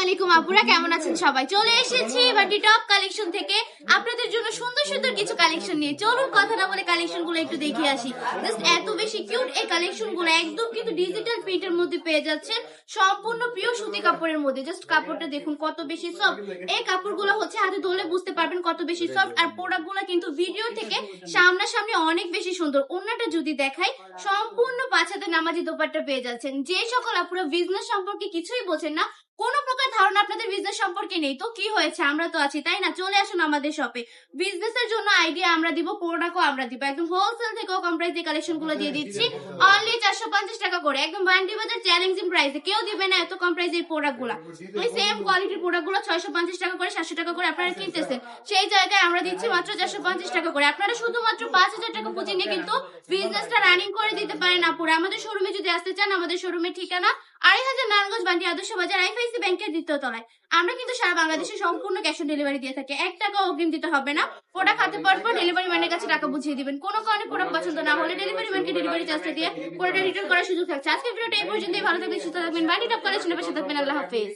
আলাইকুম আপুরা, কেমন আছেন সবাই? চলে এসেছি বাটি টপ কালেকশন থেকে আপনাদের জন্য সুন্দর সুন্দর কিছু কালেকশন নিয়ে। চলুন কথা না বলে কালেকশন গুলো একটু দেখে আসি। জাস্ট এত বেশি কিউট এই কালেকশন গুলো, একদম কিন্তু ডিজিটাল প্রিন্টের মধ্যে পেয়ে যাচ্ছেন, সম্পূর্ণ পিওর সুতি কাপড়ের মধ্যে। জাস্ট কাপড়টা দেখুন কত বেশি সফট। এই কাপড়গুলো হচ্ছে হাতে ধরলে বুঝতে পারবেন কত বেশি সফট। আর প্রোডাক্ট গুলো কিন্তু ভিডিও থেকে সামনাসামনি অনেক বেশি সুন্দর। ওন্নাটা যদি দেখাই, সম্পূর্ণ 5 হাতে নামাজি দোপাট্টা পেয়ে যাচ্ছেন। যে সকল আপুরা বিজনেস সম্পর্কে কিছুই বোঝেন না, কোনো প্রকার ধারণা আপনাদের বিজনেস সম্পর্কে নেই, তো কি হয়েছে, আমরা তো আছি তাই না? চলে আসুন আমাদের শপে। বিজনেসের জন্য আইডিয়া আমরা দিব, প্রোডাক্টও আমরা দিব, একদম হোলসেল থেকেও কম প্রাইসে কালেকশন গুলো দিয়ে দিচ্ছি। অনলি 450 টাকা করে, একদম বান্ডি বাজার চ্যালেঞ্জিং প্রাইসে। কেউ দিবে না এত কম প্রাইসে এই প্রোডাক্ট গুলা। ওই সেম কোয়ালিটির প্রোডাক্ট গুলো 650 টাকা করে, 700 টাকা করে আপনারা কিনতেছেন, সেই জায়গায় আমরা দিচ্ছি মাত্র 450 টাকা করে। আপনারা শুধুমাত্র 5000 টাকা পুঁজি নিয়ে কিন্তু বিজনেসটা রানিং করে দিতে পারেন আপুরা। আমাদের শোরুমে যদি আসতে চান, আমাদের শোরুমের ঠিকানা 2500 নারায়ণগঞ্জ বান্ডি আদর্শ বাজার, আইএফআইসি ব্যাংকের দ্বিতীয় তলায়। আমরা কিন্তু সারা বাংলাদেশে সম্পূর্ণ ক্যাশ অন ডেলিভারি দিয়ে থাকি, 1 টাকা অগ্রিম দিতে হবে না। প্রোডাক্ট হাতে পাওয়ার পর ডেলিভারি ম্যানের কাছে টাকা বুঝিয়ে দিবেন। কোনো কারণে প্রোডাক্ট পছন্দ না হলে ডেলিভারি ম্যানকে ডেলিভারি চার্জটা দিয়ে প্রোডাক্ট রিটার্ন করার সুযোগ থাকছে। আজকের ভিডিওটা এই পর্যন্তই। ভালো থাকবেন, সুস্থ থাকবেন, বান্ডি টপ কালেকশনের পাশে থাকবেন। আল্লাহ হাফেজ।